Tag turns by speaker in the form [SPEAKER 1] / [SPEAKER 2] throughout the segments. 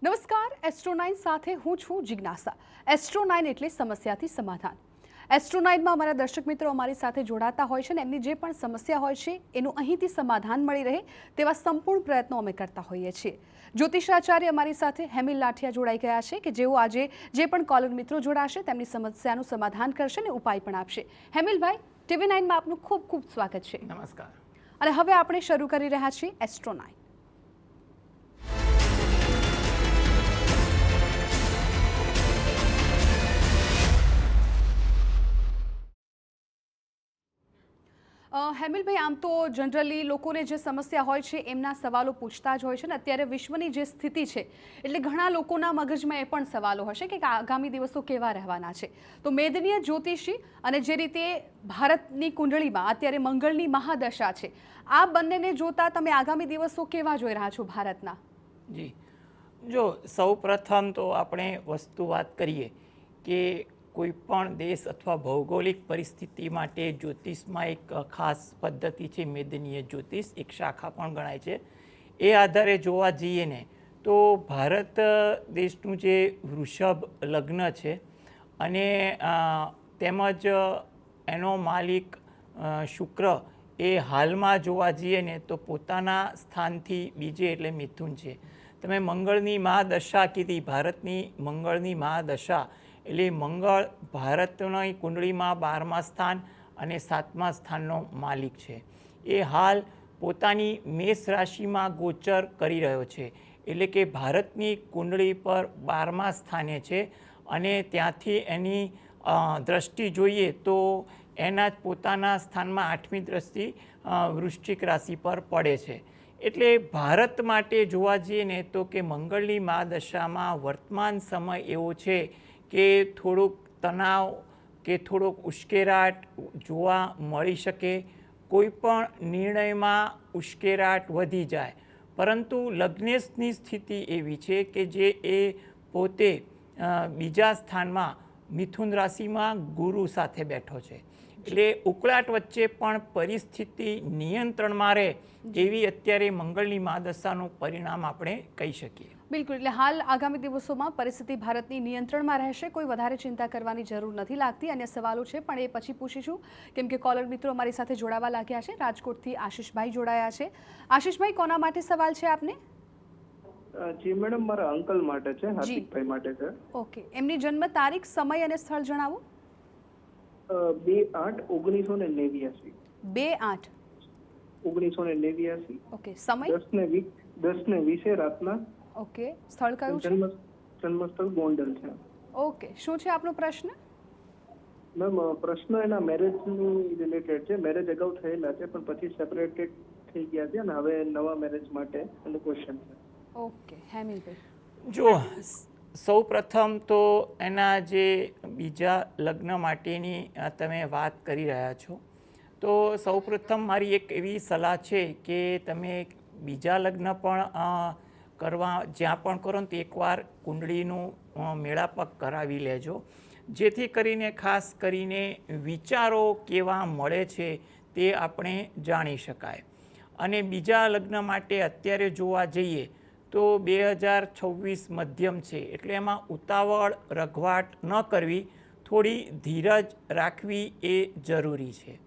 [SPEAKER 1] નમસ્કાર, એસ્ટ્રો 9 સાથે હું છું જિજ્ઞાસા। એસ્ટ્રો 9 એટલે સમસ્યાથી સમાધાન। એસ્ટ્રો 9માં અમારા દર્શક મિત્રો અમારી સાથે જોડાતા હોય છે ને એમની જે પણ સમસ્યા હોય છે એનું અહીંથી સમાધાન મળી રહે તેવા સંપૂર્ણ પ્રયત્નો અમે કરતા હોઈએ છીએ। જ્યોતિષાચાર્ય અમારી સાથે હેમિલ લાઠિયા જોડાઈ ગયા છે કે જેઓ આજે જે પણ કોલર મિત્રો જોડાશે તેમની સમસ્યાનું સમાધાન કરશે ને ઉપાય પણ આપશે। હેમિલભાઈ, TV 9માં આપનું ખૂબ ખૂબ સ્વાગત છે।
[SPEAKER 2] નમસ્કાર।
[SPEAKER 1] અને હવે આપણે શરૂ કરી રહ્યા છીએ એસ્ટ્રો 9। હેમિલભાઈ, આમ તો જનરલી લોકોને જે સમસ્યા હોય છે એમના સવાલો પૂછતા જ હોય છે ને। અત્યારે વિશ્વની જે સ્થિતિ છે એટલે ઘણા લોકોના મગજમાં એ પણ સવાલો હશે કે આગામી દિવસો કેવા રહેવાના છે। તો મેદનીય જ્યોતિષી અને જે રીતે ભારતની કુંડળીમાં અત્યારે મંગળની મહાદશા છે, આ બંનેને જોતા તમે આગામી દિવસો કેવા જોઈ રહ્યા છો ભારતના?
[SPEAKER 2] જી, જો સૌ પ્રથમ તો આપણે વસ્તુ વાત કરીએ કે કોઈ પણ દેશ અથવા ભૌગોલિક પરિસ્થિતિ માટે જ્યોતિષમાં એક ખાસ પદ્ધતિ છે, મેદનીય જ્યોતિષ, એક શાખા પણ ગણાય છે। એ આધારે જોવા જઈએ ને તો ભારત દેશનું જે વૃષભ લગ્ન છે અને તેમજ એનો માલિક શુક્ર એ હાલમાં જોવા જઈએ ને તો પોતાના સ્થાનથી બીજે એટલે મિથુન છે। તમે મંગળની મહાદશા કીધી, ભારતની મંગળની મહાદશા એટલે મંગળ ભારતની કુંડળીમાં 12મા સ્થાન અને 7મા સ્થાનનો માલિક છે। એ હાલ પોતાની મેષ રાશિમાં ગોચર કરી રહ્યો છે, એટલે કે ભારતની કુંડળી પર 12મા સ્થાને છે અને ત્યાંથી એની દ્રષ્ટિ જોઈએ તો એના જ પોતાના સ્થાનમાં 8મી દ્રષ્ટિ વૃશ્ચિક રાશિ પર પડે છે। એટલે ભારત માટે જોવા જઈએ ને તો કે મંગળની મહાદશામાં વર્તમાન સમય એવો છે કે થોડુંક તણાવ કે થોડોક ઉશ્કેરાટ જોવા મળી શકે। કોઈ પણ નિર્ણયમાં ઉશ્કેરાટ વધી જાય, પરંતુ લગ્નેશની સ્થિતિ એવી છે કે જે એ પોતે બીજા સ્થાનમાં મિથુન રાશિમાં ગુરુ સાથે બેઠો છે, એટલે ઉકળાટ વચ્ચે પણ પરિસ્થિતિ નિયંત્રણમાં રહે એવી અત્યારે મંગળની મહાદશાનું પરિણામ આપણે કહી શકીએ।
[SPEAKER 1] બિલકુલ, એટલે હાલ આગામી દિવસોમાં પરિસ્થિતિ ભારતની નિયંત્રણમાં રહેશે, કોઈ વધારે ચિંતા કરવાની જરૂર નથી લાગતી। અન્ય સવાલો છે પણ એ પછી પૂછીશું, કેમ કે કોલર મિત્રો અમારી સાથે જોડાવા લાગ્યા છે। રાજકોટથી આશીષભાઈ જોડાયા છે। આશીષભાઈ, કોના માટે સવાલ છે આપને?
[SPEAKER 3] જી મેડમ, મારા અંકલ માટે છે, હાર્દિકભાઈ માટે છે।
[SPEAKER 1] ઓકે, એમની જન્મ તારીખ, સમય અને સ્થળ જણાવો।
[SPEAKER 3] 2/8/1989।
[SPEAKER 1] 2/8/1989। ઓકે, સમય?
[SPEAKER 3] 10:20 રાતના।
[SPEAKER 1] ઓકે, સ્થળ કયું છે?
[SPEAKER 3] જન્મસ્થળ ગોંડલ છે।
[SPEAKER 1] ઓકે, શું છે આપનો પ્રશ્ન?
[SPEAKER 3] મેમ, પ્રશ્ન એના મેરેજની રિલેટેડ છે। મેરેજ અગાઉ થયેલા છે પણ પછી સેપરેટેડ થઈ ગયા છે અને હવે નવા મેરેજ માટે એનો ક્વેશ્ચન છે।
[SPEAKER 1] ઓકે, હેમિલભાઈ,
[SPEAKER 2] જો સૌ પ્રથમ તો એના જે બીજા લગ્ન માટેની તમે વાત કરી રહ્યા છો, તો સૌ પ્રથમ મારી એક એવી સલાહ છે કે તમે બીજા લગ્ન પણ કરવા જ્યાં પણ કરો ને તો એકવાર કુંડળીનું મેળાપક કરાવી લેજો, જેથી કરીને ખાસ કરીને વિચારો કેવા મળે છે તે આપણે જાણી શકાય। અને બીજા લગ્ન માટે અત્યારે જોવા જઈએ તો 2026 મધ્યમ છે, એટલે એમાં ઉતાવળ રઘવાટ ન કરવી, થોડી ધીરજ રાખવી એ જરૂરી છે।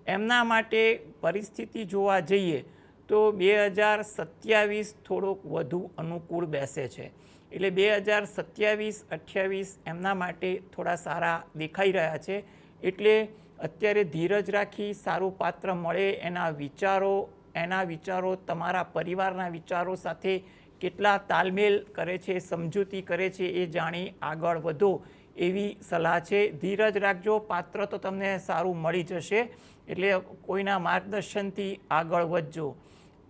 [SPEAKER 2] એમના માટે પરિસ્થિતિ જોવા જઈએ તો 2027 થોડોક વધુ અનુકૂળ બેસે છે, એટલે 2027-28 એમના માટે થોડા સારા દેખાઈ રહ્યા છે। એટલે અત્યારે ધીરજ રાખી સારું પાત્ર મળે, એના વિચારો તમારા પરિવારના વિચારો સાથે કેટલા તાલમેલ કરે છે, સમજૂતી કરે છે એ જાણી આગળ વધો એવી સલાહ છે। ધીરજ રાખજો, પાત્ર તો તમને સારું મળી જશે, એટલે કોઈના માર્ગદર્શનથી આગળ વધજો।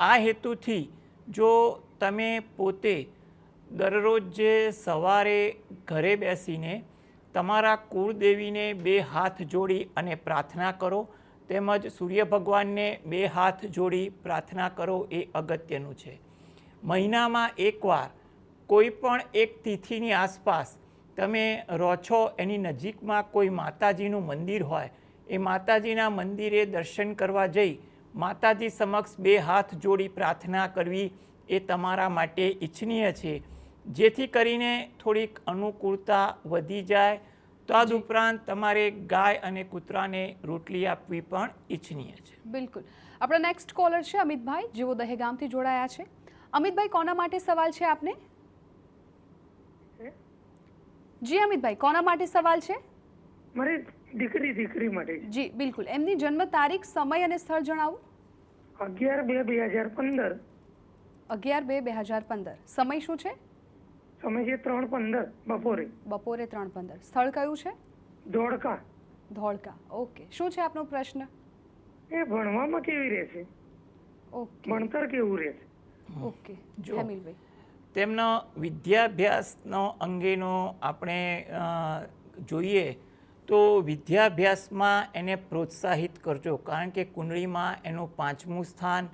[SPEAKER 2] આ હેતુથી જો તમે પોતે દરરોજ જે સવારે ઘરે બેસીને તમારા કુળદેવીને 2 હાથ જોડી અને પ્રાર્થના કરો, તેમજ સૂર્ય ભગવાનને 2 હાથ જોડી પ્રાર્થના કરો, એ અગત્યનું છે। મહિનામાં એકવાર કોઈ પણ એક તિથિની આસપાસ તમે રહો છો એની નજીકમાં કોઈ માતાજીનું મંદિર હોય, એ માતાજીના મંદિરે દર્શન કરવા જઈ માતાજી સમક્ષ 2 હાથ જોડી પ્રાર્થના કરવી એ તમારા માટે ઈચ્છનીય છે। જેથી કરીને થોડીક અનુકૂળતા વધી જાય. તદુપરાંત તમારે ગાય અને કૂતરાને રોટલી આપવી પણ ઈચ્છનીય છે.
[SPEAKER 1] બિલકુલ. આપણા નેક્સ્ટ કોલર છે અમિતભાઈ, જેઓ દહેગામથી જોડાયા છે. અમિતભાઈ, કોના માટે સવાલ છે આપને? જી અમિતભાઈ, કોના માટે સવાલ છે?
[SPEAKER 4] મારી દીકરી માટે.
[SPEAKER 1] જી બિલકુલ. એમની જન્મ તારીખ, સમય અને સ્થળ જણાવો.
[SPEAKER 4] 11/2/2015.
[SPEAKER 1] 11/2/2015. સમય શું છે?
[SPEAKER 4] સમય છે 3:15 બપોરે.
[SPEAKER 1] બપોરે 3:15. સ્થળ કયું છે?
[SPEAKER 4] ધોળકા.
[SPEAKER 1] ધોળકા. ઓકે. શું છે આપનો પ્રશ્ન?
[SPEAKER 4] એ ભણવામાં કેવી રહેશે?
[SPEAKER 1] ઓકે
[SPEAKER 4] ભણતર કેવું રહેશે?
[SPEAKER 1] ઓકે.
[SPEAKER 2] જો.
[SPEAKER 1] હેમિલભાઈ.
[SPEAKER 2] તેમનો વિદ્યાભ્યાસનો અંગેનો આપણે જોઈએ તો વિદ્યાભ્યાસમાં એને પ્રોત્સાહિત કરજો, કારણ કે કુંડળીમાં એનું 5મું સ્થાન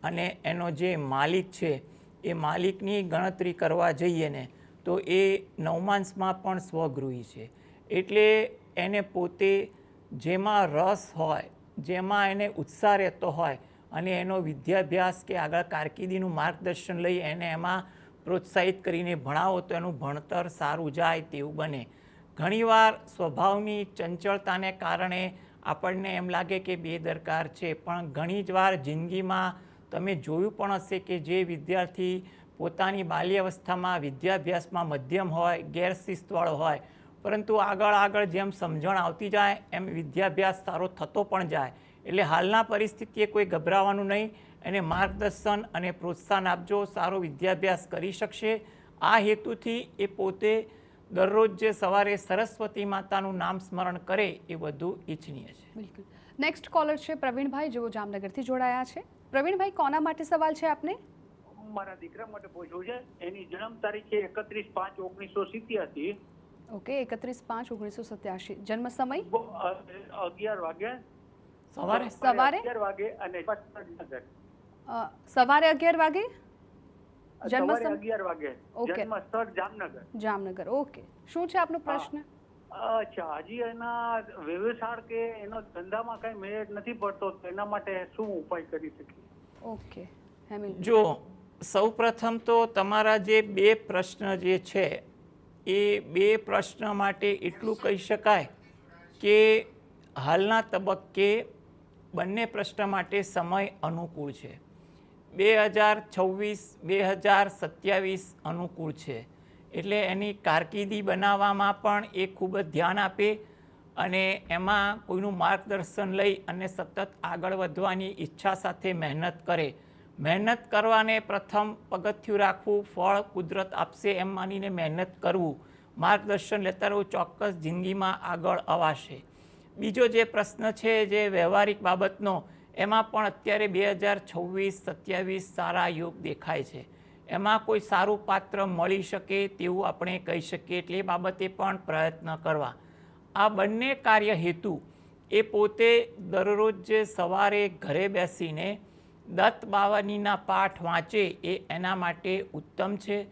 [SPEAKER 2] અને એનો જે માલિક છે એ માલિકની ગણતરી કરવા જઈએ ને તો એ નવમાંશમાં પણ સ્વગૃહી છે. એટલે એને પોતે જેમાં રસ હોય, જેમાં એને ઉત્સાહ રહેતો હોય અને એનો વિદ્યાભ્યાસ કે આગળ કારકિર્દીનું માર્ગદર્શન લઈ એને એમાં પ્રોત્સાહિત કરીને ભણાવો તો એનું ભણતર સારું જાય તેવું બને. ઘણીવાર સ્વભાવની ચંચળતાને કારણે આપણને એમ લાગે કે બેદરકાર છે, પણ ઘણી જ વાર જિંદગીમાં તમે જોયું પણ હશે કે જે વિદ્યાર્થી પોતાની બાલ્યાવસ્થામાં વિદ્યાભ્યાસમાં મધ્યમ હોય, ગેરશિસ્તવાળો હોય, પરંતુ આગળ જેમ સમજણ આવતી જાય એમ વિદ્યાભ્યાસ સારો થતો પણ જાય. એટલે હાલના પરિસ્થિતિએ કોઈ ગભરાવાનું નહીં, એને માર્ગદર્શન અને પ્રોત્સાહન આપજો, સારો વિદ્યાભ્યાસ કરી શકશે. આ હેતુથી એ પોતે દરરોજ જે સવારે સરસ્વતી માતાનું નામ સ્મરણ કરે એ વધુ ઈચ્છનીય છે.
[SPEAKER 1] બિલકુલ. નેક્સ્ટ કોલર છે પ્રવીણભાઈ, જેઓ જામનગરથી જોડાયા છે. પ્રવીણભાઈ, કોના માટે સવાલ છે આપને?
[SPEAKER 5] મારા દીકરા માટે પૂછવું છે. એની જન્મ તારીખ છે 31/5/1987.
[SPEAKER 1] ઓકે. 31/5/1987. જન્મ સમય?
[SPEAKER 5] 11 વાગે
[SPEAKER 2] સવારે
[SPEAKER 1] સવારે
[SPEAKER 5] 11 વાગે અને જામનગર.
[SPEAKER 1] સવારે 11 વાગે. જન્મ
[SPEAKER 5] સવારે
[SPEAKER 1] સમય?
[SPEAKER 5] 11 વાગે.
[SPEAKER 1] ઓકે.
[SPEAKER 5] જન્મ સ્થળ જામનગર.
[SPEAKER 1] જામનગર. ઓકે. શું છે આપનો પ્રશ્ન?
[SPEAKER 5] અચ્છા, હજી એના વ્યવસાય કે એનો ધંધામાં કઈ મેળ નથી પડતો, તો એના માટે શું ઉપાય કરી શકીએ?
[SPEAKER 1] ઓકે. હેમિલ.
[SPEAKER 2] જો સૌપ્રથમ તો તમારા જે 2 પ્રશ્ન જે છે એ 2 પ્રશ્ન માટે એટલું કહી શકાય કે હાલના તબક્કે બંને પ્રશ્ન માટે સમય અનુકૂળ છે. 2026-2027 અનુકૂળ છે. એટલે એની કારકિર્દી બનાવવામાં પણ એ ખૂબ જ ધ્યાન આપે અને એમાં કોઈનું માર્ગદર્શન લઈ અને સતત આગળ વધવાની ઈચ્છા સાથે મહેનત કરે. મહેનત કરવાને પ્રથમ પગથિયું રાખવું, ફળ કુદરત આપશે એમ માનીને મહેનત કરવું, માર્ગદર્શન લેતા રહેવું, ચોક્કસ જિંદગીમાં આગળ અવાશે. બીજો જે પ્રશ્ન છે જે વ્યવહારિક બાબતનો, એમાં પણ અત્યારે 2026-27 સારા યોગ દેખાય છે. એમાં કોઈ સારું પાત્ર મળી શકે તેવું આપણે કહી શકીએ. એટલે એ બાબતે પણ પ્રયત્ન કરવા. આ બંને કાર્ય હેતુ એ પોતે દરરોજ જે સવારે ઘરે બેસીને દત્ત બાવાનીના પાઠ વાંચે એ એના માટે ઉત્તમ છે.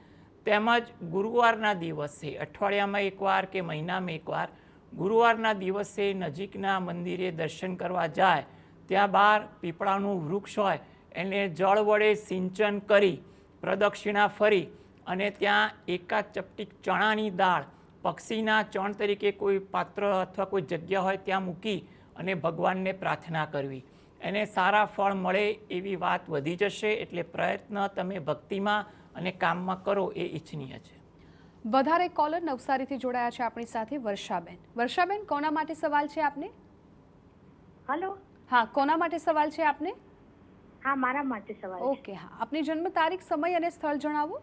[SPEAKER 2] તેમજ ગુરુવારના દિવસે, અઠવાડિયામાં એકવાર કે મહિનામાં એકવાર, ગુરુવારના દિવસે નજીકના મંદિરે દર્શન કરવા જાય. ત્યાં બહાર પીપળાનું વૃક્ષ હોય એને જળ વડે સિંચન કરી પ્રદક્ષિણા ફરી અને ત્યાં એકાદ ચપટી ચણાની દાળ પક્ષીના ચણ તરીકે કોઈ પાત્ર અથવા કોઈ જગ્યા હોય ત્યાં મૂકી અને ભગવાનને પ્રાર્થના કરવી. એને સારા ફળ મળે એવી વાત વધી જશે. એટલે પ્રયત્ન તમે ભક્તિમાં અને કામમાં કરો એ ઈચ્છનીય છે.
[SPEAKER 1] વધારે કોલર નવસારીથી જોડાયા છે આપણી સાથે. વર્ષાબેન. વર્ષાબેન, કોના માટે સવાલ છે આપને?
[SPEAKER 6] હેલો.
[SPEAKER 1] હા, કોના માટે સવાલ છે આપને?
[SPEAKER 6] હા, મારા માટે સવાલ છે.
[SPEAKER 1] ઓકે. હા, આપની જન્મ તારીખ, સમય અને સ્થળ જણાવો.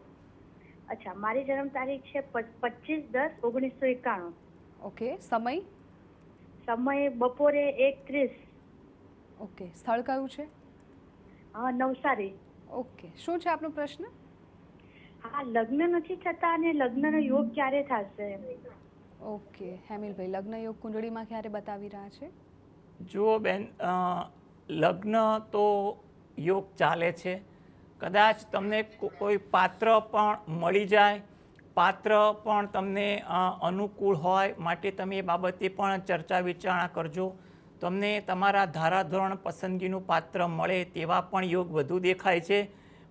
[SPEAKER 6] અચ્છા, મારી જન્મ તારીખ છે 25/10/1991.
[SPEAKER 1] ઓકે. સમય?
[SPEAKER 6] સમય બપોરે 1:30.
[SPEAKER 1] ઓકે. સ્થળ કયું છે?
[SPEAKER 6] નવસારી.
[SPEAKER 1] ઓકે. શું છે આપનો પ્રશ્ન?
[SPEAKER 6] હા, લગ્ન નથી થતા અને લગ્નનો યોગ ક્યારે થશે?
[SPEAKER 1] ઓકે. હેમિલભાઈ, લગ્ન યોગ કુંડળીમાં ક્યારે બતાવી રહ્યા છે?
[SPEAKER 2] જુઓ બેન, લગ્ન તો યોગ ચાલે છે. કદાચ તમને કોઈ પાત્ર પણ મળી જાય, પાત્ર પણ તમને અનુકૂળ હોય, માટે તમે એ બાબતે પણ ચર્ચા વિચારણા કરજો. તમને તમારા ધારાધોરણ પસંદગીનું પાત્ર મળે તેવા પણ યોગ વધુ દેખાય છે.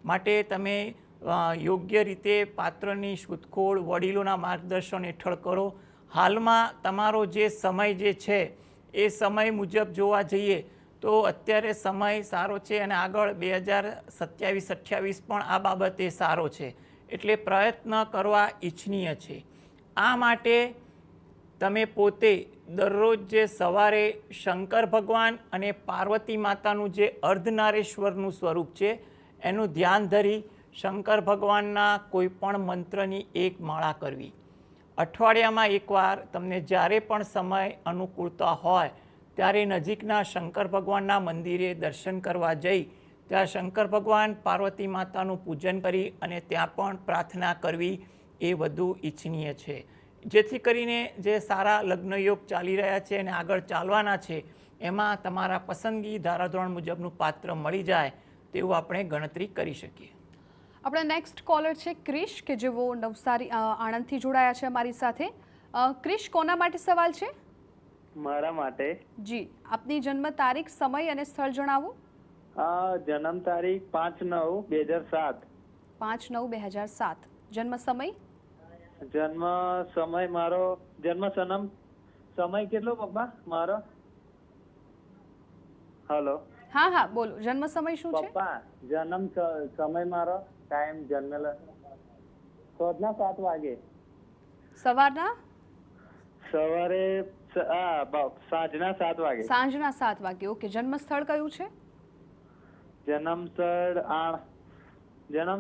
[SPEAKER 2] માટે તમે યોગ્ય રીતે પાત્રની શોધખોળ વડીલોના માર્ગદર્શન હેઠળ કરો. હાલમાં તમારો જે સમય જે છે એ સમય મુજબ જોવા જઈએ તો અત્યારે સમય સારો છે અને આગળ 2027-28 પણ આ બાબતે સારો છે, એટલે પ્રયત્ન કરવા ઈચ્છનીય છે. આ માટે તમે પોતે દરરોજ જે સવારે શંકર ભગવાન અને પાર્વતી માતાનું જે અર્ધનારેશ્વરનું સ્વરૂપ છે એનું ધ્યાન ધરી શંકર ભગવાનના કોઈ પણ મંત્રની એક માળા કરવી. અઠવાડિયામાં એકવાર તમને જ્યારે પણ સમય અનુકૂળતા હોય ત્યારે નજીકના શંકર ભગવાનના મંદિરે દર્શન કરવા જઈ ત્યાં શંકર ભગવાન પાર્વતી માતાનું પૂજન કરી અને ત્યાં પણ પ્રાર્થના કરવી એ વધુ ઈચ્છનીય છે, જેથી કરીને જે સારા લગ્નયોગ ચાલી રહ્યા છે અને આગળ ચાલવાના છે એમાં તમારા પસંદગી ધારાધોરણ મુજબનું પાત્ર મળી જાય તેવું આપણે ગણતરી કરી શકીએ.
[SPEAKER 1] આપણા નેક્સ્ટ કોલર છે ક્રિશ, કે જેઓ નવસારી આણંદથી જોડાયા છે અમારી સાથે. ક્રિશ, કોના માટે સવાલ છે?
[SPEAKER 7] મારા માટે.
[SPEAKER 1] જી, આપની જન્મ તારીખ, સમય અને સ્થળ જણાવો.
[SPEAKER 7] જન્મ તારીખ 5/9/2007.
[SPEAKER 1] 5/9/2007. જન્મ સમય?
[SPEAKER 7] જન્મ સમય મારો સમય કેટલો પપ્પા મારો? હેલો
[SPEAKER 1] હા બોલો, જન્મ સમય શું છે?
[SPEAKER 7] પપ્પા જન્મ સમય મારો ટાઈમ જન્મેલા સાંજના 7 વાગે.
[SPEAKER 1] સવારના?
[SPEAKER 7] સવારે સાંજના 7 વાગે.
[SPEAKER 1] સાંજના 7 વાગે. ઓકે. જન્મ સ્થળ કયું છે?
[SPEAKER 7] જન્મ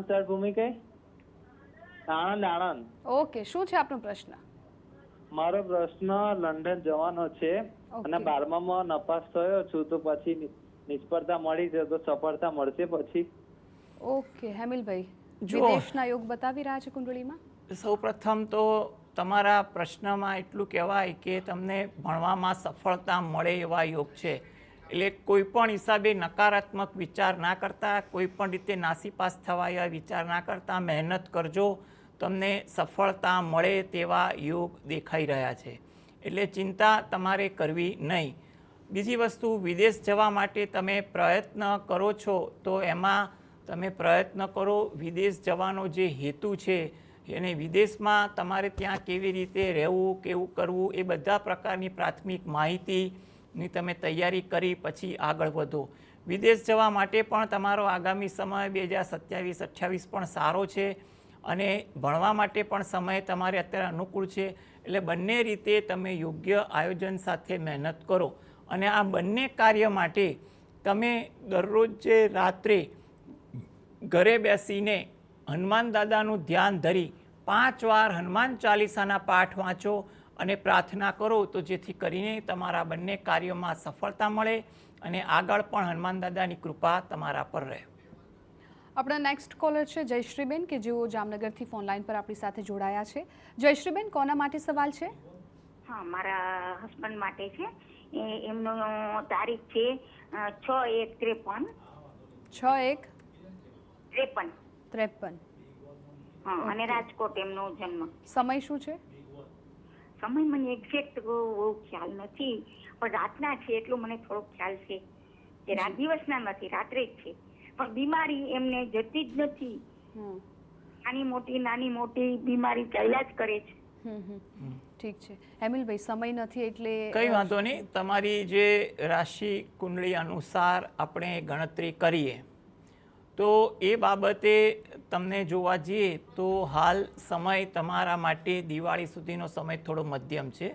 [SPEAKER 7] સ્થળ ભૂમિ કઈ? આણંદ.
[SPEAKER 1] ઓકે. શું છે આપનો પ્રશ્ન?
[SPEAKER 7] મારો પ્રશ્ન લંડન જવાનો છે અને 12માં નપાસ થયો છું, તો પછી નિષ્ફળતા મળી છે તો સફળતા મળશે પછી?
[SPEAKER 1] ઓકે. હેમિલભાઈ, વિદેશના યોગ બતાવી રહ્યા છે કુંડળીમાં.
[SPEAKER 2] સૌપ્રથમ તો તમારા પ્રશ્નમાં એટલું કહેવાય કે તમને ભણવામાં સફળતા મળે એવા યોગ છે, એટલે કોઈ પણ હિસાબે નકારાત્મક વિચાર ના કરતા, કોઈ પણ રીતે નાસીપાસ થવા એવા વિચાર ના કરતા મહેનત કરજો, તમને સફળતા મળે તેવા યોગ દેખાઈ રહ્યા છે, એટલે ચિંતા તમારે કરવી નહીં. બીજી વસ્તુ, વિદેશ જવા માટે તમે પ્રયત્ન કરો છો તો એમાં તમે પ્રયત્ન કરો. વિદેશ જવાનો જે હેતુ છે અને વિદેશમાં તમારે ત્યાં કેવી રીતે રહેવું, કેવું કરવું, એ બધા પ્રકારની પ્રાથમિક માહિતીની તમે તૈયારી કરી પછી આગળ વધો. વિદેશ જવા માટે પણ તમારો આગામી સમય 2027-28 પણ સારો છે અને ભણવા માટે પણ સમય તમારે અત્યારે અનુકૂળ છે, એટલે બંને રીતે તમે યોગ્ય આયોજન સાથે મહેનત કરો. અને આ બંને કાર્ય માટે તમે દરરોજ જે રાત્રે ઘરે બેસીને હનુમાન દાદાનું ધ્યાન ધરી 5 વાર હનુમાન ચાલીસાના પાઠ વાંચો અને પ્રાર્થના કરો, તો જેથી કરીને તમારા બંને કાર્યોમાં સફળતા મળે અને આગળ પણ હનુમાન દાદાની કૃપા તમારા પર રહે.
[SPEAKER 1] આપણા નેક્સ્ટ કોલર છે જયશ્રીબેન, કે જેઓ જામનગરથી ફોન લાઈન પર આપણી સાથે જોડાયા છે. જયશ્રીબેન, કોના માટે સવાલ છે?
[SPEAKER 8] હા, મારા હસબન્ડ માટે છે. એમનો તારીખ છે 6/1/53.
[SPEAKER 1] 6/1/53.
[SPEAKER 8] હા, અને રાજકોટ એમનો જન્મ.
[SPEAKER 1] સમય શું છે?
[SPEAKER 8] સમય મને એક્ઝેક્ટ બહુ ખ્યાલ નથી, પણ રાતના છે એટલું મને થોડો ખ્યાલ છે કે રાત દિવસના નથી, રાત્રે જ છે. પણ બીમારી એમને જતી જ નથી. નાની મોટી બીમારી ચાલ્યા જ કરે છે.
[SPEAKER 1] ઠીક છે હેમિલભાઈ, સમય નથી એટલે
[SPEAKER 2] કંઈ વાંધો નહીં. તમારી જે રાશિ કુંડળી અનુસાર આપણે ગણતરી કરીએ તો એ બાબતે તમને જોવા જઈએ તો હાલ સમય તમારા માટે દિવાળી સુધીનો સમય થોડો મધ્યમ છે,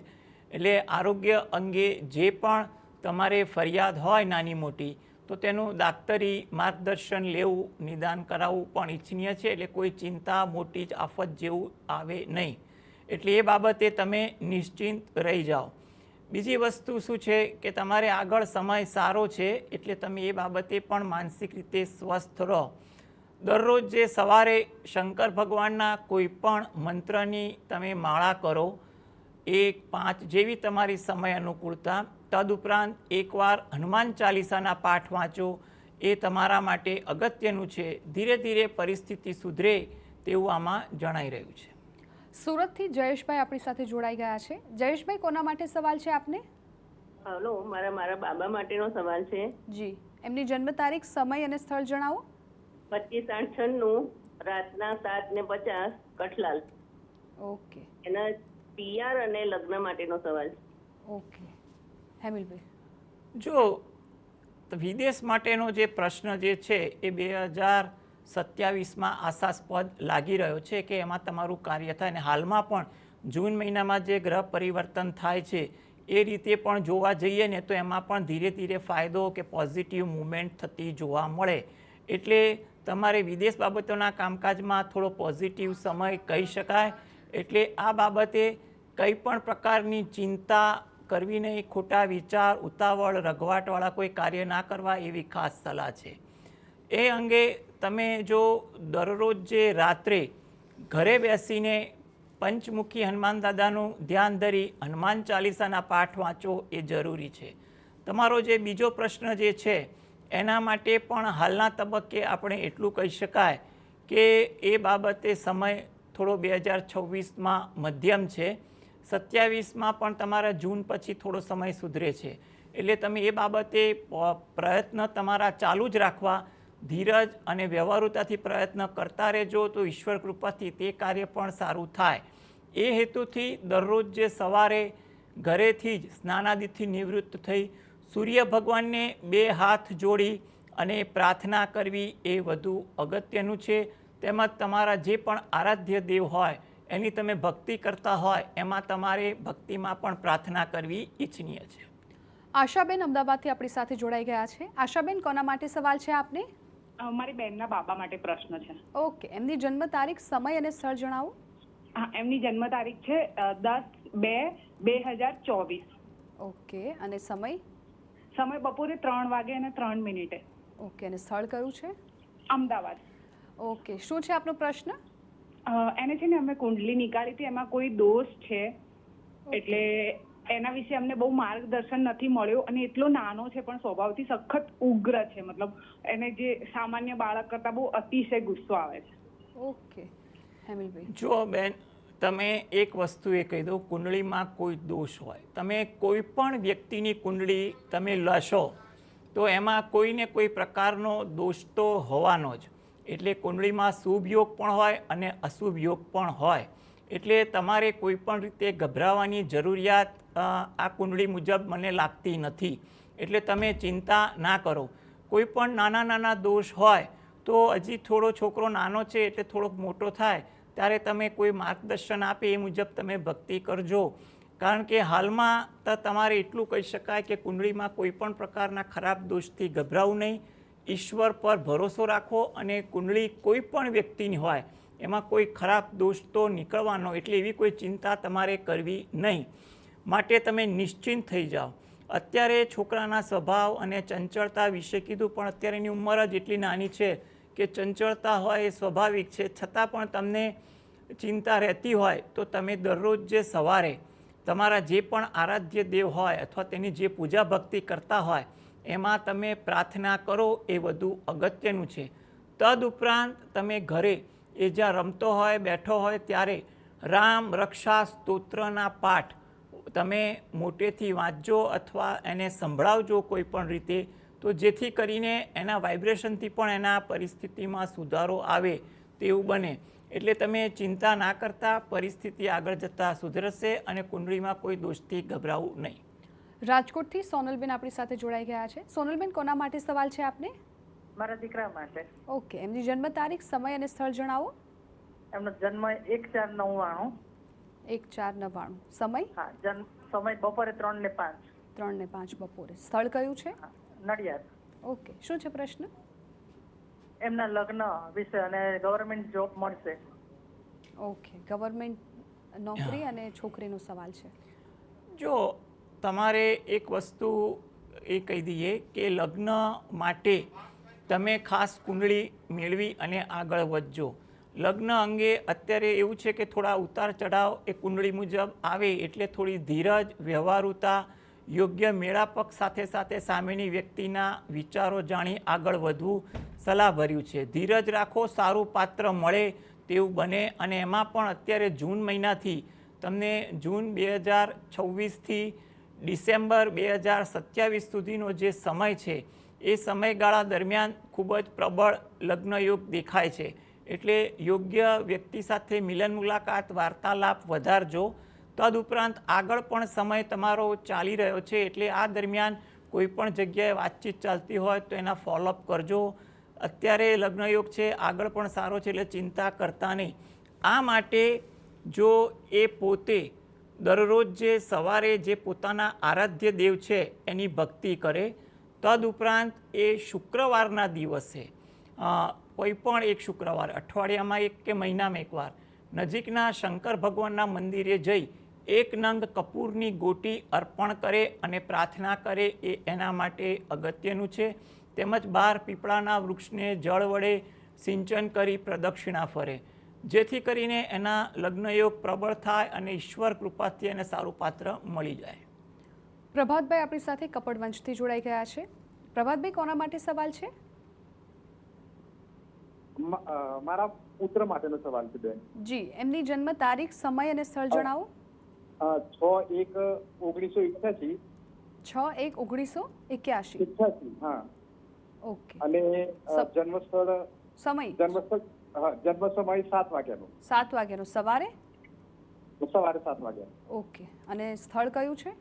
[SPEAKER 2] એટલે આરોગ્ય અંગે જે પણ તમારે ફરિયાદ હોય નાની મોટી તો તેનું દાક્તરી માર્ગદર્શન લેવું, નિદાન કરાવવું પણ ઈચ્છનીય છે, એટલે કોઈ ચિંતા મોટી જ આફત જેવું આવે નહીં, એટલે એ બાબતે તમે નિશ્ચિંત રહી જાઓ. બીજી વસ્તુ શું છે કે તમારે આગળ સમય સારો છે, એટલે તમે એ બાબતે પણ માનસિક રીતે સ્વસ્થ રહો. દરરોજ જે સવારે શંકર ભગવાનના કોઈ પણ મંત્રની તમે માળા કરો, 1-5 જેવી તમારી સમય અનુકૂળતા. તદુપરાંત એકવાર હનુમાન ચાલીસાના પાઠ વાંચો, એ તમારા માટે અગત્યનું છે. ધીરે ધીરે પરિસ્થિતિ સુધરે તેવું આમાં જણાઈ રહ્યું છે.
[SPEAKER 1] સુરતથી જયેશભાઈ આપણી સાથે જોડાઈ ગયા છે. જયેશભાઈ, કોના માટે સવાલ છે આપને?
[SPEAKER 9] હલો, મારા બાબા માટેનો સવાલ છે.
[SPEAKER 1] જી, એમની જન્મ તારીખ, સમય અને સ્થળ જણાવો.
[SPEAKER 9] 25/8/96, રાતના 7:50 કઠલાલ.
[SPEAKER 1] ઓકે
[SPEAKER 9] એના PR અને લગ્ન માટેનો સવાલ છે.
[SPEAKER 1] ઓકે હેમિલભાઈ.
[SPEAKER 2] જો વિદેશ માટેનો જે પ્રશ્ન જે છે એ 2027માં આશાસ્પદ લાગી રહ્યો છે કે એમાં તમારું કાર્ય થાય, અને હાલમાં પણ જૂન મહિનામાં જે ગ્રહ પરિવર્તન થાય છે એ રીતે પણ જોવા જઈએ ને તો એમાં પણ ધીરે ધીરે ફાયદો કે પોઝિટિવ મૂવમેન્ટ થતી જોવા મળે. એટલે તમારે વિદેશ બાબતોના કામકાજમાં થોડો પોઝિટિવ સમય કહી શકાય. એટલે આ બાબતે કંઈ પણ પ્રકારની ચિંતા કરવી નહીં, ખોટા વિચાર, ઉતાવળ, રઘવાટવાળા કોઈ કાર્ય ના કરવા એવી ખાસ સલાહ છે. એ અંગે તમે જો દરરોજ જે રાત્રે ઘરે બેસીને પંચમુખી હનુમાન દાદાનું ધ્યાન ધરી હનુમાન ચાલીસાના પાઠ વાંચો એ જરૂરી છે. તમારો જે બીજો પ્રશ્ન જે છે એના માટે પણ હાલના તબક્કે આપણે એટલું કહી શકાય કે એ બાબતે સમય થોડો 2026માં મધ્યમ છે. 27માં પણ તમારા જૂન પછી થોડો સમય સુધરે છે. એટલે તમે એ બાબતે પ્રયત્ન તમારા ચાલુ જ રાખવા, ધીરજ અને વ્યવહારુતાથી પ્રયત્ન કરતા રહેજો તો ઈશ્વર કૃપાથી તે કાર્ય પણ સારું થાય. એ હેતુથી દરરોજ જે સવારે ઘરેથી જ સ્નાનાદિથી નિવૃત્ત થઈ સૂર્ય ભગવાનને 2 હાથ જોડી અને પ્રાર્થના કરવી એ વધુ અગત્યનું છે. તેમજ તમારા જે પણ આરાધ્ય દેવ હોય એની તમે ભક્તિ કરતા હોય એમાં તમારે ભક્તિમાં પણ પ્રાર્થના કરવી ઈચ્છનીય છે.
[SPEAKER 1] આશાબેન અમદાવાદથી આપણી સાથે જોડાઈ ગયા છે. આશાબેન, કોના માટે સવાલ છે આપને?
[SPEAKER 10] મારી બહેનના બાબા માટે પ્રશ્ન છે.
[SPEAKER 1] ઓકે, એમની જન્મ તારીખ, સમય અને સ્થળ જણાવો.
[SPEAKER 10] હા, એમની જન્મ તારીખ છે 10/2/2024.
[SPEAKER 1] ઓકે, અને સમય?
[SPEAKER 10] સમય બપોરે 3:03.
[SPEAKER 1] ઓકે, અને સ્થળ કયું છે?
[SPEAKER 10] અમદાવાદ.
[SPEAKER 1] ઓકે, શું છે આપનો પ્રશ્ન?
[SPEAKER 10] એને છે ને અમે કુંડલી નીકાળી હતી, એમાં કોઈ દોષ છે એટલે એના વિશે અમને બહુ માર્ગદર્શન નથી મળ્યો, અને એટલો નાનો છે પણ સ્વભાવથી સખત ઉગ્ર છે. મતલબ એને જે સામાન્ય બાળક કરતાં બહુ અતિશય ગુસ્સો આવે છે.
[SPEAKER 1] ઓકે હેમિલભાઈ.
[SPEAKER 2] જો બેન, તમે એક વસ્તુ એ કહી દો, કુંડળીમાં કોઈ દોષ હોય, તમે કોઈ પણ વ્યક્તિની કુંડળી તમે લેશો તો એમાં કોઈને કોઈ પ્રકારનો દોષ તો હોવાનો જ. એટલે કુંડળીમાં શુભ યોગ પણ હોય અને અશુભ યોગ પણ હોય. એટલે તમારે કોઈ પણ રીતે ગભરાવાની જરૂરિયાત આ કુંડળી મુજબ મને લાગતી નથી. એટલે તમે ચિંતા ના કરો. કોઈ પણ નાના નાના દોષ હોય તો હજી થોડો છોકરો નાનો છે એટલે થોડોક મોટો થાય ત્યારે તમે કોઈ માર્ગદર્શન આપે એ મુજબ તમે ભક્તિ કરજો. કારણ કે હાલમાં તો તમારે એટલું કહી શકાય કે કુંડળીમાં કોઈ પણ પ્રકારના ખરાબ દોષથી ગભરાવું નહીં. ઈશ્વર પર ભરોસો રાખો, અને કુંડળી કોઈ પણ વ્યક્તિની હોય એમાં કોઈ ખરાબ દોષ તો નીકળવાનો, એટલે એવી કોઈ ચિંતા તમારે કરવી નહીં. માટે તમે નિશ્ચિંત થઈ જાઓ. અત્યારે છોકરાના સ્વભાવ અને ચંચળતા વિશે કીધું, પણ અત્યારે એની ઉંમર જ એટલી નાની છે કે ચંચળતા હોય એ સ્વાભાવિક છે. છતાં પણ તમને ચિંતા રહેતી હોય તો તમે દરરોજ જે સવારે તમારા જે પણ આરાધ્ય દેવ હોય અથવા તેની જે પૂજા ભક્તિ કરતા હોય એમાં તમે પ્રાર્થના કરો એ વધુ અગત્યનું છે. તદુપરાંત તમે ઘરે એ જ્યાં રમતો હોય, બેઠો હોય ત્યારે રામ રક્ષા સ્તોત્રના પાઠ તમે મોટેથી વાંચજો અથવા એને સંભળાવજો કોઈ પણ રીતે, તો જેથી કરીને એના વાઇબ્રેશનથી પણ એના પરિસ્થિતિમાં સુધારો આવે તેવું બને. એટલે તમે ચિંતા ના કરતા, પરિસ્થિતિ આગળ જતાં સુધરશે અને કુંડળીમાં કોઈ દોષથી ગભરાવું નહીં.
[SPEAKER 1] રાજકોટથી સોનલબેન આપણી સાથે જોડાઈ ગયા છે. સોનલબેન, કોના માટે સવાલ છે આપને?
[SPEAKER 11] મારા દીકરા માટે.
[SPEAKER 1] ઓકે, એમની જન્મ તારીખ, સમય અને સ્થળ જણાવો.
[SPEAKER 11] એમનો જન્મ 1/4/99.
[SPEAKER 1] 1/4/99. સમય?
[SPEAKER 11] હા, જન્મ સમય બપોરે 3:05.
[SPEAKER 1] 3:05 બપોરે. સ્થળ કયું છે?
[SPEAKER 11] નડિયાદ.
[SPEAKER 1] ઓકે, શું છે પ્રશ્ન?
[SPEAKER 11] એમના લગ્ન વિશે અને ગવર્મેન્ટ જોબ મળશે.
[SPEAKER 1] ઓકે, ગવર્મેન્ટ નોકરી અને છોકરીનો સવાલ છે.
[SPEAKER 2] જો તમારે એક વસ્તુ એ કહી દઈએ કે લગ્ન માટે તમે ખાસ કુંડળી મેળવી અને આગળ વધજો. લગ્ન અંગે અત્યારે એવું છે કે થોડા ઉતાર ચઢાવ એ કુંડળી મુજબ આવે, એટલે થોડી ધીરજ, વ્યવહારુતા, યોગ્ય મેળાપક સાથે સાથે સામેની વ્યક્તિના વિચારો જાણી આગળ વધવું સલાહભર્યું છે. ધીરજ રાખો, સારું પાત્ર મળે તેવું બને. અને એમાં પણ અત્યારે જૂન મહિનાથી તમને જૂન 2026થી ડિસેમ્બર 2027 સુધીનો જે સમય છે એ સમયગાળા દરમિયાન ખૂબ જ પ્રબળ લગ્નયોગ દેખાય છે. એટલે યોગ્ય વ્યક્તિ સાથે મિલન મુલાકાત વાર્તાલાપ વધારજો. તદુપરાંત આગળ પણ સમય તમારો ચાલી રહ્યો છે એટલે આ દરમિયાન કોઈ પણ જગ્યાએ વાતચીત ચાલતી હોય તો એના ફોલોઅપ કરજો. અત્યારે લગ્નયોગ છે, આગળ પણ સારો છે એટલે ચિંતા કરતા નહીં. આ માટે જો એ પોતે દરરોજ જે સવારે જે પોતાના આરાધ્ય દેવ છે એની ભક્તિ કરે, તદુપરાંત એ શુક્રવારના દિવસે કોઈ પણ એક શુક્રવાર અઠવાડિયામાં એક કે મહિનામાં એકવાર નજીકના શંકર ભગવાનના મંદિરે જઈ 1 નંગ કપૂરની ગોટી અર્પણ કરે અને પ્રાર્થના કરે એ એના માટે અગત્યનું છે. તેમજ 12 પીપળાના વૃક્ષને જળ વડે સિંચન કરી પ્રદક્ષિણા ફરે, જેથી કરીને એના લગ્નયોગ પ્રબળ થાય અને ઈશ્વર કૃપાથી એને સારું પાત્ર મળી જાય.
[SPEAKER 1] પ્રભાતભાઈ આપણી સાથે કપડવંશથી જોડાઈ ગયા છે. પ્રભાતભાઈ, કોના માટે સવાલ છે?
[SPEAKER 12] મારા પુત્ર માટેનો સવાલ છે બેન.
[SPEAKER 1] જી, એમની જન્મ તારીખ, સમય અને સ્થળ જણાવો.
[SPEAKER 12] 6/1/1981.
[SPEAKER 1] 6/1/1981.
[SPEAKER 12] હા.
[SPEAKER 1] ઓકે.
[SPEAKER 12] અને જન્મસ્થળ
[SPEAKER 1] સમય
[SPEAKER 12] 7 વાગ્યાનો.
[SPEAKER 1] 7 વાગ્યાનો સવારે?
[SPEAKER 12] સવારે 7 વાગ્યા.
[SPEAKER 1] ઓકે. અને સ્થળ કયું છે?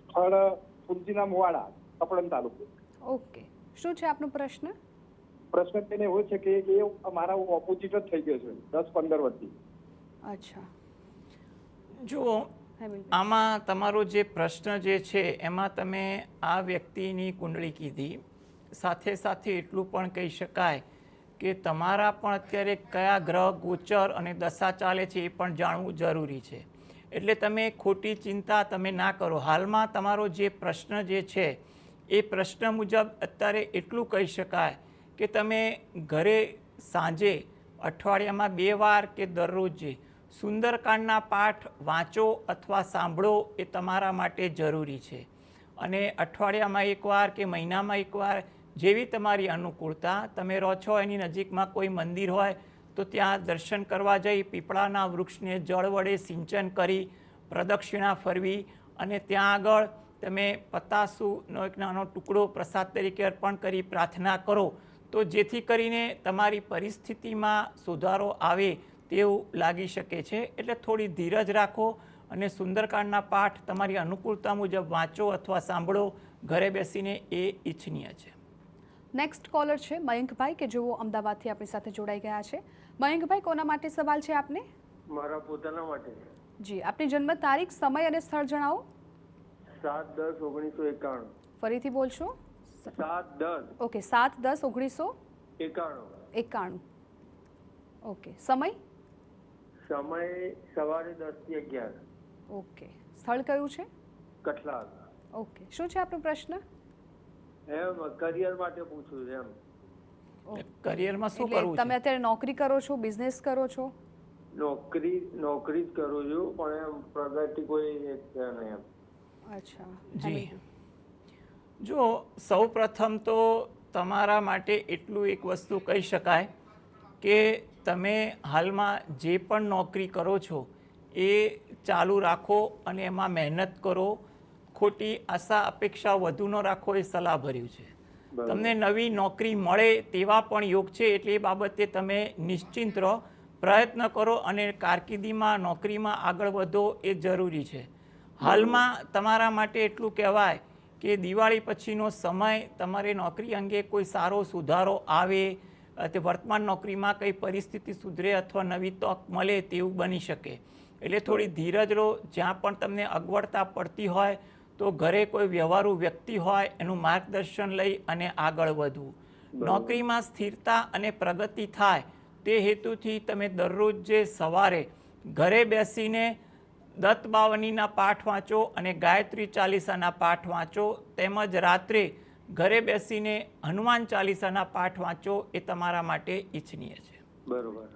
[SPEAKER 12] સ્થળ ફુલજીના મુવાડા, કપડન તાલુકો.
[SPEAKER 1] ઓકે. શું છે આપનો પ્રશ્ન?
[SPEAKER 12] પ્રશ્ન તેને એવો છે કે એ મારા ઓપોઝિટ જ થઈ ગયો છે 10-15 વર્ષથી.
[SPEAKER 1] અચ્છા.
[SPEAKER 2] જુઓ, આમાં તમારો જે પ્રશ્ન જે છે એમાં તમે આ વ્યક્તિની કુંડળી કીધી, સાથે સાથે એટલું પણ કહી શકાય કે તમારા પણ અત્યારે કયા ગ્રહ ગોચર અને દશા ચાલે છે એ પણ જાણવું જરૂરી છે. એટલે તમે ખોટી ચિંતા તમે ના કરો. હાલમાં તમારો જે પ્રશ્ન જે છે એ પ્રશ્ન મુજબ અત્યારે એટલું કહી શકાય કે તમે ઘરે સાંજે અઠવાડિયામાં 2 વાર કે દરરોજ સુંદરકાંડના પાઠ વાંચો અથવા સાંભળો એ તમારા માટે જરૂરી છે. અને અઠવાડિયામાં 1 વાર કે મહિનામાં 1 વાર જેવી તમારી અનુકૂળતા, તમે રહો છો એની નજીકમાં કોઈ મંદિર હોય તો ત્યાં દર્શન કરવા જઈ પીપળાના વૃક્ષને જળ વડે સિંચન કરી પ્રદક્ષિણા ફરવી અને ત્યાં આગળ તમે પતાસુનો એક નાનો ટુકડો પ્રસાદ તરીકે અર્પણ કરી પ્રાર્થના કરો, તો જેથી કરીને તમારી પરિસ્થિતિમાં સુધારો આવે તેવું લાગી શકે છે. એટલે થોડી ધીરજ રાખો અને સુંદરકાંડના પાઠ તમારી અનુકૂળતા મુજબ વાંચો અથવા સાંભળો ઘરે બેસીને, એ ઈચ્છનીય છે.
[SPEAKER 1] નેક્સ્ટ કોલર છે મયંકભાઈ કે જેઓ અમદાવાદથી આપણી સાથે જોડાઈ ગયા છે. મયંકભાઈ, કોના માટે સવાલ છે આપને?
[SPEAKER 13] મારા પોતાના માટે.
[SPEAKER 1] જી, આપની જન્મ તારીખ, સમય અને સ્થળ જણાવો.
[SPEAKER 13] 7/10/1991.
[SPEAKER 1] ફરીથી બોલશો.
[SPEAKER 13] 7/10.
[SPEAKER 1] ઓકે. 7/10/1991. ઓકે. સમય?
[SPEAKER 13] સમય સવારે 10 થી 11.
[SPEAKER 1] ઓકે. સ્થળ કયું છે?
[SPEAKER 13] કઠલાલ.
[SPEAKER 1] ઓકે. શું છે આપનો પ્રશ્ન?
[SPEAKER 13] એમ કરિયર માટે પૂછું છું. એમ
[SPEAKER 2] કરિયરમાં શું કરવું છે?
[SPEAKER 1] તમે અત્યારે નોકરી કરો છો, બિઝનેસ કરો છો?
[SPEAKER 13] નોકરી જ કરું છું, પણ એમ પ્રગતિ કોઈ એક છે નહીં. એમ.
[SPEAKER 1] અચ્છા.
[SPEAKER 2] જી, જો સૌ પ્રથમ તો તમારા માટે એટલું એક વસ્તુ કહી શકાય કે તમે હાલમાં જે પણ નોકરી કરો છો એ ચાલુ રાખો અને એમાં મહેનત કરો. ખોટી આશા અપેક્ષા વધુ ન રાખો એ સલાહભર્યું છે. તમને નવી નોકરી મળે તેવા પણ યોગ છે, એટલે એ બાબતે તમે નિશ્ચિંત રહો, પ્રયત્ન કરો અને કારકિર્દીમાં નોકરીમાં આગળ વધો એ જરૂરી છે. હાલમાં તમારા માટે એટલું કહેવાય કે દિવાળી પછીનો સમય તમારે નોકરી અંગે કોઈ સારો સુધારો આવે, તે વર્તમાન નોકરીમાં કઈ પરિસ્થિતિ સુધરે અથવા નવી તક મળે તેવું બની શકે. એટલે થોડી ધીરજ લો. જ્યાં પણ તમને અગવડતા પડતી હોય તો ઘરે કોઈ વ્યવહારુ વ્યક્તિ હોય એનું માર્ગદર્શન લઈ અને આગળ વધવું. નોકરીમાં સ્થિરતા અને પ્રગતિ થાય તે હેતુથી તમે દરરોજ જે સવારે ઘરે બેસીને દત્ત બાવનીના પાઠ વાંચો અને ગાયત્રી ચાલીસાના પાઠ વાંચો, તેમજ રાત્રે ઘરે બેસીને હનુમાન ચાલીસાના પાઠ વાંચો, એ તમારા માટે ઈચ્છનીય છે.
[SPEAKER 13] બરોબર.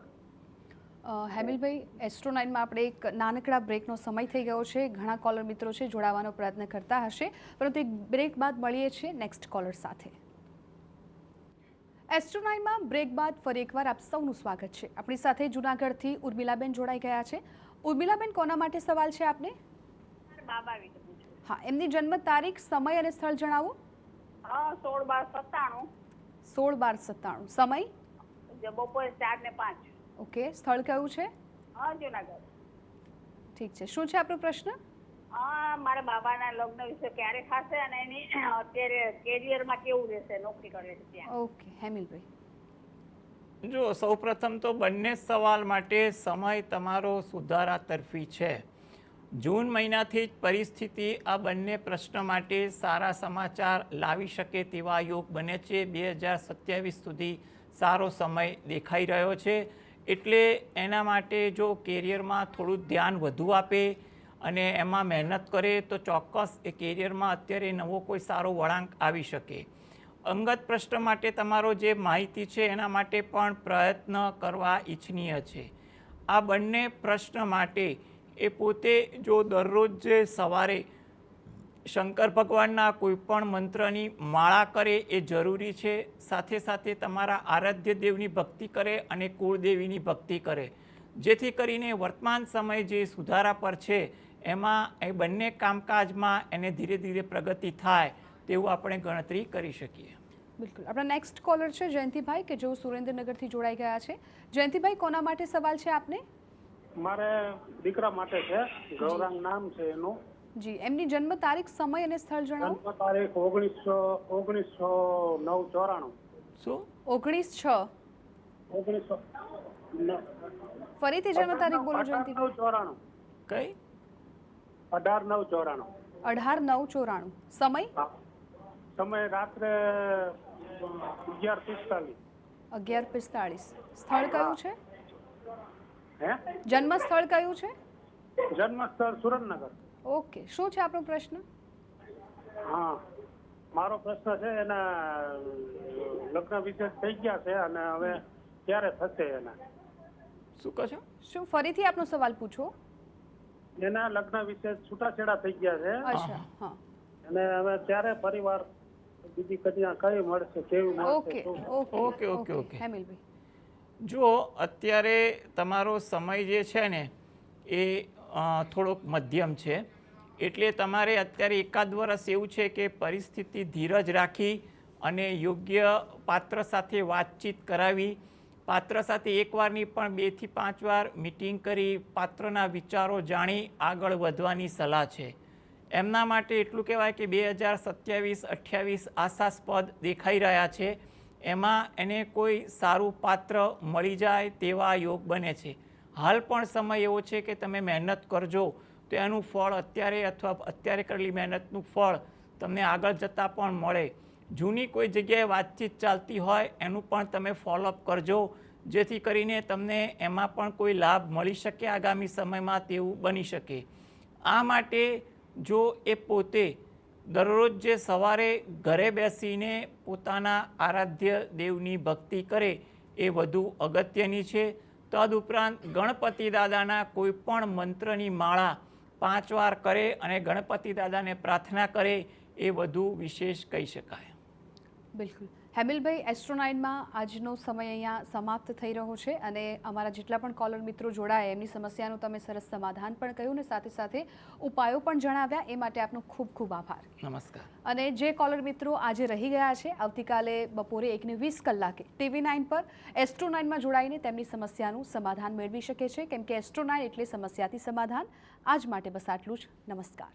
[SPEAKER 1] હેમિલભાઈ, એસ્ટ્રો 9માં આપણે એક નાનકડા બ્રેકનો સમય થઈ ગયો છે. ઘણા કોલર મિત્રો છે જોડાવાનો પ્રયત્ન કરતા હશે, પરંતુ એક બ્રેક બાદ મળીએ છીએ નેક્સ્ટ કોલર સાથે. એસ્ટ્રો 9માં બ્રેક બાદ ફરી એકવાર આપ સૌનું સ્વાગત છે. આપણી સાથે જૂનાગઢથી ઉર્મિલાબેન જોડાઈ ગયા છે. ઉર્મિલાબેન, કોના માટે સવાલ છે આપને? હા, એમની જન્મ તારીખ, સમય અને સ્થળ જણાવો.
[SPEAKER 14] 16/12/97.
[SPEAKER 1] 16/12/97. સમય?
[SPEAKER 14] બપોરે 4 ને 5.
[SPEAKER 1] ઓકે, સ્થળ કયું છે?
[SPEAKER 14] હા, જુનાગઢ.
[SPEAKER 1] ઠીક છે, શું છે આપણો પ્રશ્ન?
[SPEAKER 14] મારા બાબાના લગ્ન વિશે ક્યારે થશે અને એની અત્યારે કેરિયરમાં કેવું રહેશે, નોકરી કરે છે ત્યાં.
[SPEAKER 1] ઓકે, હેમિલભાઈ.
[SPEAKER 2] જો સૌપ્રથમ તો બંને સવાલ માટે સમય તમારો સુધારા તરફી છે. જૂન મહિનાથી જ પરિસ્થિતિ આ બંને પ્રશ્ન માટે સારા સમાચાર લાવી શકે તેવા યોગ બને છે. 2027 સુધી સારો સમય દેખાઈ રહ્યો છે. એટલે એના માટે જો કેરિયરમાં થોડું ધ્યાન વધુ આપે અને એમાં મહેનત કરે તો ચોક્કસ એ કેરિયરમાં અત્યારે નવો કોઈ સારો વળાંક આવી શકે. અંગત પ્રશ્ન માટે તમારો જે માહિતી છે એના માટે પણ પ્રયત્ન કરવા ઈચ્છનીય છે. આ બંને પ્રશ્ન માટે એ પોતે જો દરરોજ જે સવારે શંકર ભગવાનના કોઈપણ મંત્રની માળા કરે એ જરૂરી છે. સાથે સાથે તમારા આરાધ્ય દેવની ભક્તિ કરે અને કુળદેવીની ભક્તિ કરે, જેથી કરીને વર્તમાન સમય જે સુધારા પર છે એમાં એ બંને કામકાજમાં એને ધીરે ધીરે પ્રગતિ થાય તેવું આપણે ગણતરી કરી શકીએ.
[SPEAKER 1] બિલકુલ. આપણા નેક્સ્ટ કોલર છે જયંતિભાઈ, કે જેઓ સુરેન્દ્રનગરથી જોડાઈ ગયા છે. જયંતિભાઈ, કોના માટે સવાલ છે આપને?
[SPEAKER 15] મારે દીકરા માટે છે, ગૌરાંગ નામ છે એનું.
[SPEAKER 1] જી, એમની જન્મ તારીખ, સમય અને સ્થળ જણાવો.
[SPEAKER 15] જન્મ તારીખ 19/6/1994.
[SPEAKER 2] શું?
[SPEAKER 1] 19/6. ફરીથી જન્મ તારીખ બોલો જયંતિભાઈ.
[SPEAKER 15] 18/9/94.
[SPEAKER 2] કઈ?
[SPEAKER 15] 18/9/94.
[SPEAKER 1] 18/9/94. સમય?
[SPEAKER 15] સમય રાત્રે 11:45.
[SPEAKER 1] 11:45. સ્થળ કયું છે?
[SPEAKER 15] હે?
[SPEAKER 1] જન્મ સ્થળ કયું છે?
[SPEAKER 15] જન્મ સ્થળ સુરેન્દ્રનગર.
[SPEAKER 1] ઓકે, શું છે આપણો પ્રશ્ન?
[SPEAKER 15] હા, મારો પ્રશ્ન છે એના લગ્ન વિશેષ થઈ ગયા છે અને હવે ક્યારે થશે એના?
[SPEAKER 2] શું કહો છો?
[SPEAKER 1] શું ફરીથી આપનો સવાલ પૂછો?
[SPEAKER 15] એના લગ્ન વિશેષ છૂટાછેડા થઈ ગયા છે.
[SPEAKER 1] અચ્છા, હા.
[SPEAKER 15] અને હવે ક્યારે પરિવાર બીજી કન્યા કઈ મળશે, કેવી મળશે?
[SPEAKER 1] Okay
[SPEAKER 2] okay okay okay.
[SPEAKER 1] હેમિલભાઈ,
[SPEAKER 2] જો અત્યારે તમારો સમય જે છે ને એ થોડોક મધ્યમ છે. એટલે તમારે અત્યારે એકાદ વર્ષ એવું છે કે પરિસ્થિતિ ધીરજ રાખી અને યોગ્ય પાત્ર સાથે વાતચીત કરાવી, પાત્ર સાથે એકવારની પણ 2 થી 5 વાર મિટિંગ કરી પાત્રના વિચારો જાણી આગળ વધવાની સલાહ છે. એમના માટે એટલું કહેવાય કે 2027-28 આશાસ્પદ દેખાઈ રહ્યા છે. એમાં એને કોઈ સારું પાત્ર મળી જાય તેવા યોગ બને છે. હાલ પણ સમય એવો છે કે તમે મહેનત કરજો તો એનું ફળ અત્યારે અથવા અત્યારે કરેલી મહેનતનું ફળ તમને આગળ જતાં પણ મળે. જૂની કોઈ જગ્યાએ વાતચીત ચાલતી હોય એનું પણ તમે ફોલોઅપ કરજો, જેથી કરીને તમને એમાં પણ કોઈ લાભ મળી શકે આગામી સમયમાં તેવું બની શકે. આ માટે જો એ પોતે દરરોજ જે સવારે ઘરે બેસીને પોતાના આરાધ્ય દેવની ભક્તિ કરે એ વધુ અગત્યની છે. તદુપરાંત ગણપતિ દાદાના કોઈ પણ મંત્રની માળા 5 વાર કરે અને ગણપતિ દાદાને પ્રાર્થના કરે એ વધુ વિશેષ કહી શકાય.
[SPEAKER 1] બિલકુલ. હેમિલભાઈ, એસ્ટ્રો9માં આજનો સમય અહીંયા સમાપ્ત થઈ રહ્યો છે અને અમારા જેટલા પણ કોલર મિત્રો જોડાયા એમની સમસ્યાનું તમે સરસ સમાધાન પણ કહ્યું અને સાથે સાથે ઉપાયો પણ જણાવ્યા, એ માટે આપનો ખૂબ ખૂબ આભાર.
[SPEAKER 2] નમસ્કાર.
[SPEAKER 1] અને જે કોલર મિત્રો આજે રહી ગયા છે, આવતીકાલે બપોરે 1:20 કલાકે TV9 પર એસ્ટ્રો9માં જોડાઈને તેમની સમસ્યાનું સમાધાન મેળવી શકે છે, કેમ કે એસ્ટ્રો9 એટલે સમસ્યાથી સમાધાન. આજ માટે બસ આટલું જ. નમસ્કાર.